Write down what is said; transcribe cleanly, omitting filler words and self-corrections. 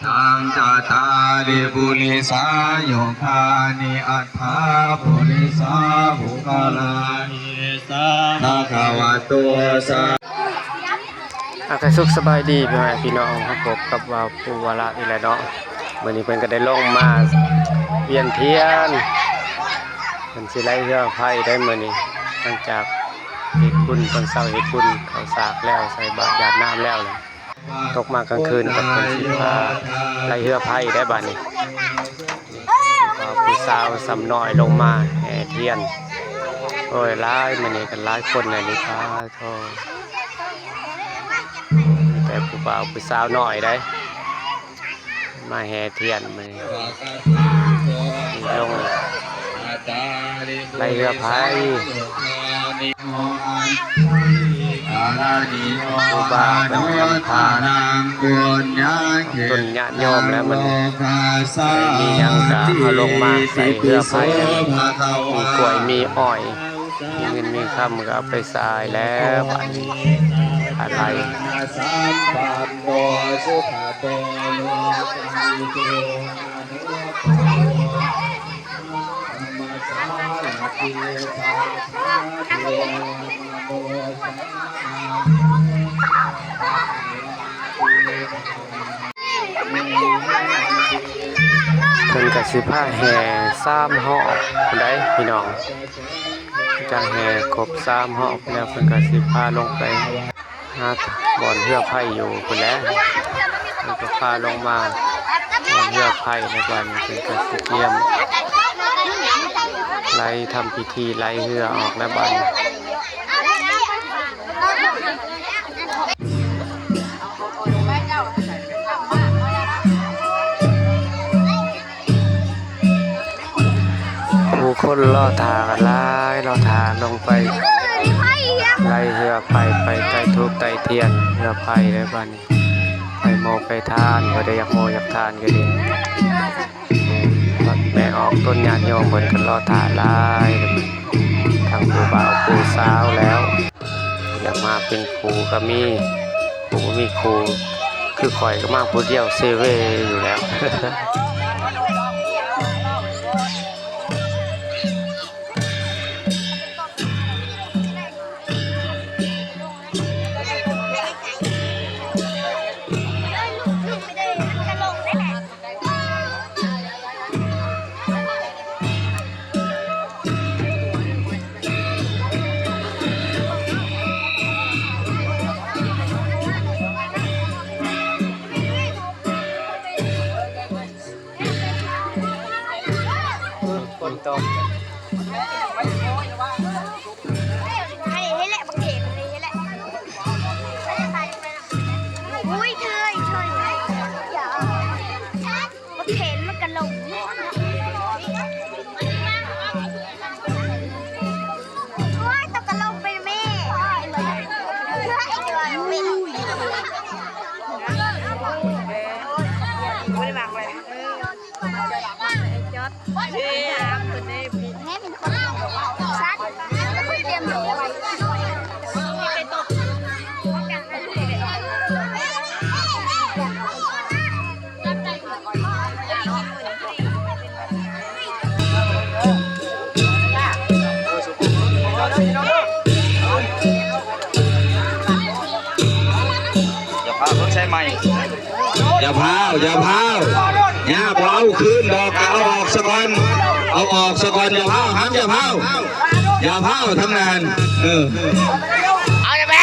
สังจตาริปุริสายุคานิอัฏฐาปุริสาภุคลานิสังภะคะวะโตสาอากาศสุขสบายดีพี่น้องครับผมกับว่าปูวาระนี่แหละเนาะวันนี้เพิ่นก็ได้ลงมาเวียนเทียนเพิ่นสิไล่เรือไฟได้มื้อนี้หลังจากเฮ็ดบุญตอนเช้าเฮ็ดบุญเข้าสากแล้วใส่บาตรหยาดน้ำแล้วเลยตกมากลางคืนกับเพิ่นสิพาไล่เรือไฟได้บัดนี้ผู้สาวสำน้อยลงมาแห่เทียนโอ้ยหลายมื้อนี้กันหลายคนเลยนี่พาโทแต่ผู้บ่าวผู้สาวน้อยได้มาแห่เทียนมาลงไล่เรือพายผู้บ่าวเป็นคำพาต้นญาติโยมแล้วมันมียังกะเอาลงมาใส่เรือพายมีกล้วยมีอ้อยมีเงินมีคำก็เอาไปสายแล้วบัดนี้อะไรเพิ่นก็สิพาแห่3รอบได้พี่น้องจะแห่ครบ3รอบแล้วเพิ่นก็สิพาลงไปหาบ่อนเรือไผ่อยู่พุ่นแหละเพิ่นก็พาลงมาบ่อนเรือไผ่ในวันเพิ่นก็สิเตรียมไล่ทำพิธีไล่เรือออกแล้วบัดผู้คนรอทากันหลายรอทาลงไปไล่เรือไผ่ไปใต้ทุกใต้เทียนเรือไผ่ได้บัดนี้ไปโมไปทานบ่ได้อยากโมอยากทานก็ดีแม่ออกต้นญาติโยมเพิ่นก็รอทาหลายทั้งผู้บ่าวผู้สาวแล้วอยากมาเป็นครูก็มีผู้บ่มีครูคือข่อยก็มาผู้เดียวเซเว่อยู่แล้วฝนตกให้แหละบางเขนให้แหละอุ้ยเธอย่าบางเขนมันกระหลงโอ้ยตกกระหลงไปแม่ไม่ได้บางเลยจอดแม่เป็นคนชัดเตรียมหนูไปตบอย่าพาคนใช้ไม้อย่าพาวอย่าเอาคืนดอกเอาออกสักวันเอาออกสักวันอย่าพาวห้ามอย่าพาวทำงานเอาอย่าแม่